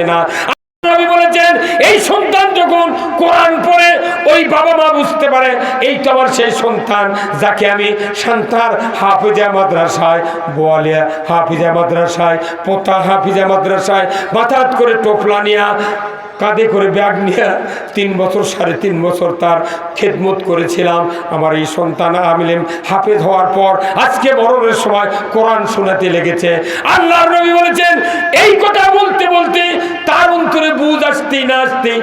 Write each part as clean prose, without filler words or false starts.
না। নবী বলেছেন এই সন্তান যখন কোরআন পড়ে ওই বাবা মা বুঝতে পারে এই তো আমার সেই সন্তান যাকে আমি সন্তান হাফিজা মাদ্রাসায় বোয়ালিয়া হাফিজা মাদ্রাসায় পোতা হাফিজা মাদ্রাসায় মাথাত করে টোপলা নিয়া কাঁধে করে ব্যাগ নিয়ে 3 বছর 3.5 বছর তার খেদমত করেছিলাম। আমার এই সন্তান আমিলেম হাফেজ হওয়ার পর আজকে মরণের সময় কোরআন শোনাতে লেগেছে। আল্লাহর নবী বলেছেন এই কথা বলতে বলতে তার অন্তরে বুঝ আসতেই না আসতেই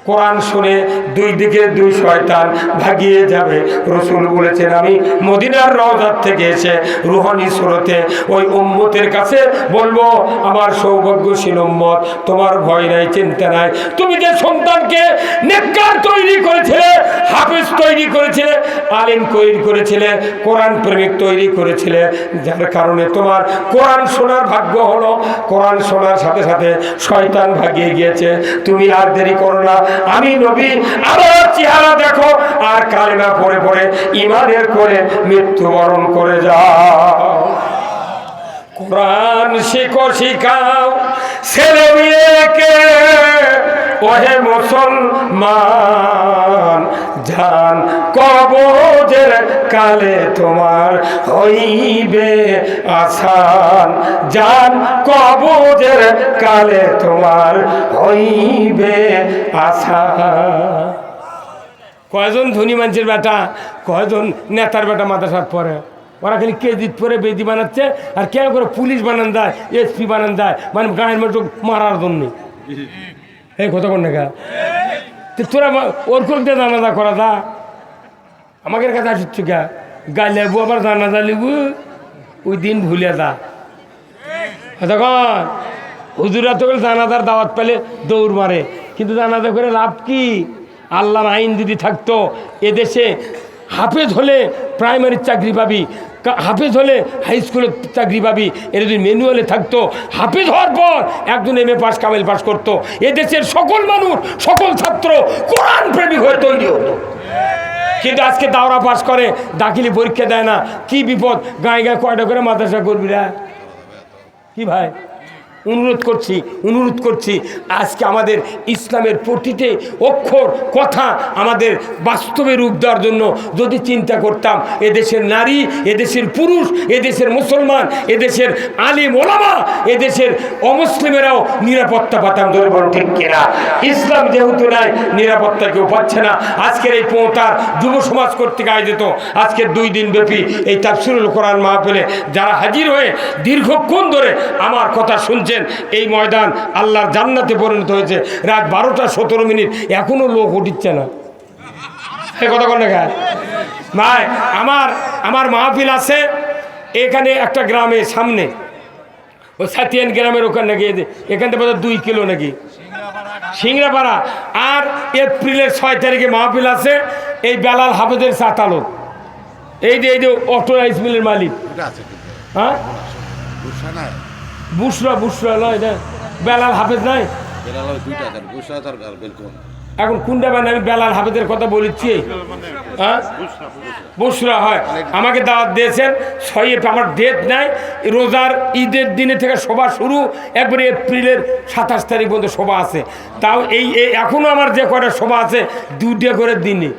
কোরআন শুনে 2 দিকে 2 শয়তান ভাগিয়ে যাবে। রাসূল বলেছেন আমি মদিনার রওজাত থেকে এসে রুহানি সুরতে ওই উম্মতের কাছে বলবো আমার সৌভাগ্যশীল উম্মত তোমার ভয় নাই চিন্তা নাই। তুমি যে সন্তানকে নেককার তৈরি করেছিলে, হাফেজ তৈরি করেছিলে, আলেম তৈরি করেছিলে, কোরআন প্রেমিক তৈরি করেছিলে, যার কারণে তোমার কোরআন শোনার ভাগ্য হলো, কোরআন শোনার সাথে সাথে শয়তান ভাগিয়ে গিয়েছে। তুমি আর দেরি করো না, আমি নবী আমার চেহারা দেখো আর কালেমা পড়ে পড়ে ঈমানের করে মৃত্যুবরণ করে যাও। কোরআন শিখো শিখাও ছেলে মেয়েকে ওহে মুসলমান, জান কবজের কালে তোমার হইবে আসান, জান কবজের কালে তোমার হইবে আসান। কয়জন ধনী মানুষের বেটা, কয়জন নেতার বেটা মাদ্রাসাত পড়ে, ওরা খালি কেজিত পরে বেদি বানাচ্ছে আর কেন করে পুলিশ বানান দেয়, এসপি বানান দেয়, মানে গায়ের মতো মারার জন্য। এই কথা কোন না তোরা ওর করতে জানাজা করা দা আমাদের কাছে আসিস গা গাই লেবু আবার জানাজা লিবু ওই দিন ভুলে দা। তখন হুজুরা তো জানাজার দাওয়াত পেলে দৌড় মারে, কিন্তু জানাজা করে লাভ কি? আল্লাহর আইন যদি থাকতো এদেশে হাফেজ হলে প্রাইমারির চাকরি পাবি, হাফেজ হলে হাই স্কুলের চাকরি পাবি, এর যদি ম্যানুয়ালে থাকতো হাফেজ হওয়ার পর একজন MA পাস কামেল পাস করতো, এদেশের সকল মানুষ সকল ছাত্র কোরআন প্রেমিক হয়ে তৈরি হতো। কিন্তু আজকে দাওরা পাস করে দাখিলি পরীক্ষা দেয় না, কি বিপদ। গায়ে গায়ে কয়টা করে মাদ্রাসা করবি রা? কি ভাই অনুরোধ করছি আজকে আমাদের ইসলামের প্রতিটি অক্ষর কথা আমাদের বাস্তবে রূপ দেওয়ার জন্য যদি চিন্তা করতাম, এদেশের নারী, এদেশের পুরুষ, এদেশের মুসলমান, এদেশের আলিম ওলামা, এদেশের অমুসলিমেরাও নিরাপত্তা পাতাম। ধরে বলুন ঠিক কিনা? ইসলাম যেহেতু নাই, নিরাপত্তা কেউ পাচ্ছে না। আজকের এই পোঁতার যুব সমাজ কর্তৃক আয়োজিত আজকের 2 দিন ব্যাপী এই তাফসীরুল কোরআন মাহফিলে যারা হাজির হয়ে দীর্ঘক্ষণ ধরে আমার কথা শুনছে, এই ময়দান আল্লাহর জান্নাতে পরিণত হয়েছে। রাত 12টা 17 মিনিট এখনো লোক উঠিচ্ছে না। এই কথা কোন দেখা ভাই? আমার মাহফিল আছে এখানে একটা গ্রামের সামনে, ওই সাতিয়ান গ্রামের ওখানে নাকি, এখান থেকে বোধহয় 2 কিলো নাকি সিংড়াপাড়া। আর এপ্রিলের 6 তারিখে মাহফিল আছে এই বেলাল হাফেজের চাতালত, এই যে অটো রাইস মিলের মালিক। হ্যাঁ বুসরা নয়, বেলাল হাফেজ নাই এখন কোনটা? মানে আমি বেলাল হাফেজের কথা বলেছি। হ্যাঁ বুসরা হয়, আমাকে দাওয়াত দিয়েছেন 6 আমার ডেট নাই, রোজার ঈদের দিনে থেকে সভা শুরু, একবারে এপ্রিলের 27 তারিখ পর্যন্ত সভা আছে। তাও এই এখনও আমার যে কয়টা সভা আছে 2টা করে দিনে।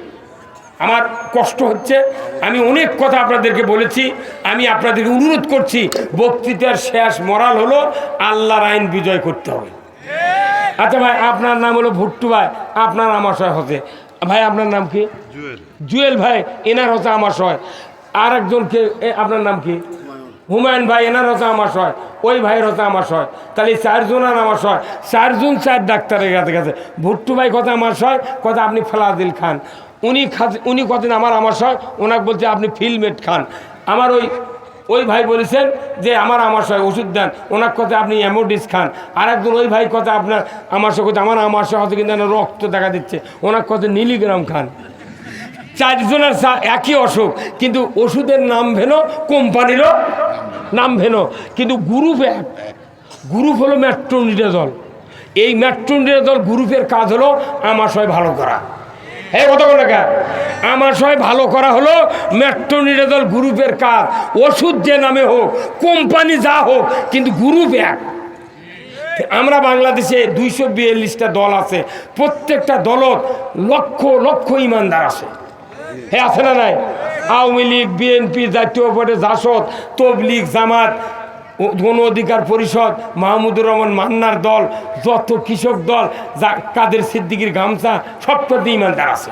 আমার কষ্ট হচ্ছে, আমি অনেক কথা আপনাদেরকে বলেছি, আমি আপনাদেরকে অনুরোধ করছি, বক্তৃতার শেষ মরাল হলো আল্লাহর আইন বিজয় করতে হবে। আচ্ছা ভাই, আপনার নাম হলো ভুট্টু ভাই, আপনার আমাশয় হচ্ছে ভাই, আপনার নাম কি? জুয়েল ভাই, এনার হচ্ছে আমাশয়। আর একজনকে, আপনার নাম কি? হুমায়ুন ভাই, এনার হচ্ছে আমাশয়। ওই ভাইয়ের হচ্ছে আমাশয়। তাহলে 4 জনের আমাশয়, 4 জন 4 ডাক্তারের কাছে। ভুট্টু ভাই কথা আমাশয়, কথা আপনি ফেলাদিল খান। উনি কতদিন আমার আমাশয়, ওনাকে বলছে আপনি ফিলমেট খান। আমার ওই ভাই বলেছেন যে আমার আমাশয় ওষুধ দেন, ওনার কথা আপনি অ্যামোডিস খান। আর একজন ওই ভাই কথা আপনার আমাশয় কথা, আমার আমাশয় হয়তো কিন্তু রক্ত দেখা দিচ্ছে, ওনার কথা মিলিগ্রাম খান। 4 জনের একই অসুখ, কিন্তু ওষুধের নাম ভেনো, কোম্পানিরও নাম ভেনো, কিন্তু গ্রুপ এক। গ্রুপ হলো মেট্রোনিডাজল। এই মেট্রোনিডাজল গ্রুপের কাজ হলো আমাশয় ভালো করা। এই কথা বলে আমাশয় ভালো করা হলো মেট্রোনিডাজল গ্রুপের কাজ। ওষুধ যে নামে হোক, কোম্পানি যা হোক, কিন্তু গ্রুপ এক। আমরা বাংলাদেশে 242টা দল আছে, প্রত্যেকটা দলত লক্ষ লক্ষ ইমানদার আছে। হ্যাঁ, আছে না নাই? আওয়ামী লীগ, বিএনপি, জাতীয় পার্টি, জাসদ, তবলিগ, জামাত, গণ অধিকার পরিষদ, মাহমুদুর রহমান মান্নার দল, যত কৃষক দল, কাদের সিদ্দিকির গামছা, সবটাতে ইমানদার আছে।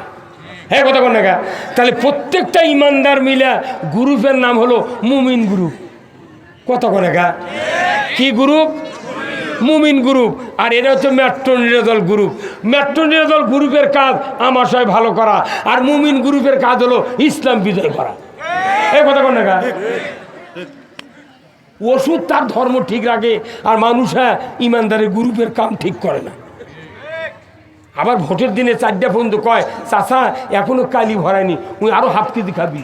হ্যাঁ, কথা বল না? তাহলে প্রত্যেকটা ইমানদার মিলে গ্রুপের নাম হলো মুমিন গ্রুপ। কথা বলে গা, কি গ্রুপ? মুমিন গ্রুপ। আর এটা হচ্ছে মেট্রো নিরাদল গ্রুপ। মেট্রো নিরাদল গ্রুপের কাজ আমাশয় ভালো করা, আর মুমিন গ্রুপের কাজ হলো ইসলাম বিজয় করা। এই কথা বল না গা। ওষুধ তার ধর্ম ঠিক রাখে, আর মানুষ ইমানদারের গ্রুপের কাম ঠিক করে না। আবার ভোটের দিনে 4টা বন্ধু কয়, চাচা এখনো কালি ভরায়নি, ওই আরো হাফ কেজি খাবি।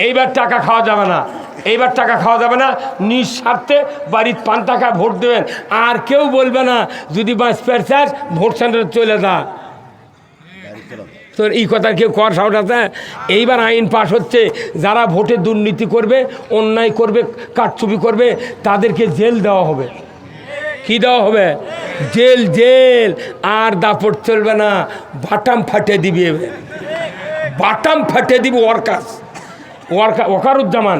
এইবার টাকা খাওয়া যাবে না, এইবার টাকা খাওয়া যাবে না। নিঃস্বার্থে বাড়ির 5 টাকা ভোট দেবেন, আর কেউ বলবে না যদি বাঁচপার চাস ভোট সেন্টারে চলে যা। তোর এই কথা কেউ কর সাহস আছে? এইবার আইন পাশ হচ্ছে, যারা ভোটে দুর্নীতি করবে, অন্যায় করবে, কারচুপি করবে, তাদেরকে জেল দেওয়া হবে। কি দেওয়া হবে? জেল। জেল। আর দাপট চলবে না, বাটাম ফাটে দিবে, বাটাম ফাটে দিবে। ওয়াকারুজ্জামান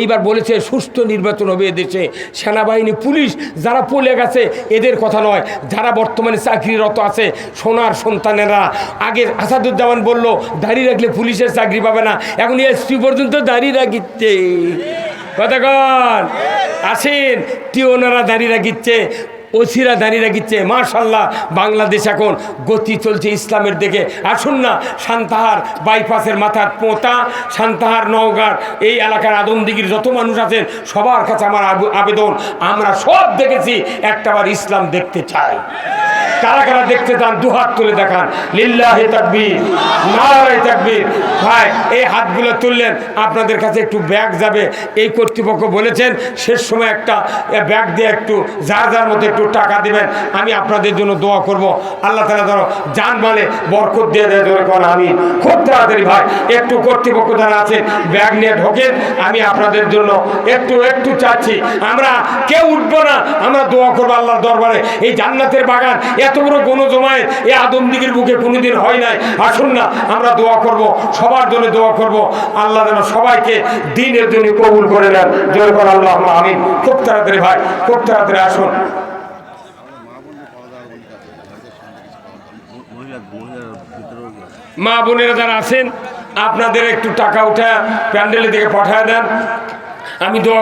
এইবার বলেছে সুষ্ঠ নির্বাচন হবে এদেশে। সেনাবাহিনী, পুলিশ যারা পলে গেছে এদের কথা নয়, যারা বর্তমানে চাকরিরত আছে সোনার সন্তানেরা। আগে আসাদুজ্জামান বলল দাড়ি রাখলে পুলিশের চাকরি পাবে না, এখন এসপি পর্যন্ত দাড়ি রাখিচ্ছে। কতক্ষণ আসেন, টিওনারা দাঁড়িয়ে রাখিচ্ছে, ওসিরা দাঁড়িয়ে রাখিচ্ছে। মাশাল্লাহ, বাংলাদেশ এখন গতি চলছে ইসলামের দিকে। আসুন না, সান্তাহার বাইপাসের মাথার পোঁতা, সান্তাহার, নওগাঁর এই এলাকার আদমদিঘির যত মানুষ আছেন সবার কাছে আমার আবেদন, আমরা সব দেখেছি, একটাবার ইসলাম দেখতে চাই। কারা কারা দেখতে চান দুহাত তুলে দেখান। লিল্লাহি তাকবীর, নারে তাকবীর। ভাই এই হাতগুলো তুললেন, আপনাদের কাছে একটু ব্যাগ যাবে। এই কর্তৃপক্ষ বলেছেন শেষ সময় একটা ব্যাগ দিয়ে একটু যার যার মধ্যে একটু টাকা দিবেন। আমি আপনাদের জন্য দোয়া করব, আল্লাহ তাআলা যেন জান মালে বরকত দিয়ে দেয়। আমি খুব তাড়াতাড়ি ভাই একটু কর্তৃপক্ষ যারা আছেন ব্যাগ নিয়ে ঢোকেন। আমি আপনাদের জন্য একটু চাচ্ছি, আমরা কেউ উঠবো না, আমরা দোয়া করবো আল্লাহর দরবারে। এই জান্নাতের বাগান এত বড় গণজমায়েত এই আদমদিঘির বুকে কোনোদিন হয় নাই। আসুন না, আমরা দোয়া করব, সবার জন্য দোয়া করব, আল্লাহ যেন সবাইকে দ্বীনের জন্য কবুল করে নেন। জয় কর আল্লাহুম্মা আমিন। খুব তাড়াতাড়ি ভাই, খুব তাড়াতাড়ি আসুন। মা বোনেরা যারা আছেন আপনাদের একটু টাকা উঠা প্যান্ডেলের দিকে পাঠায় দেন। আমি দোয়া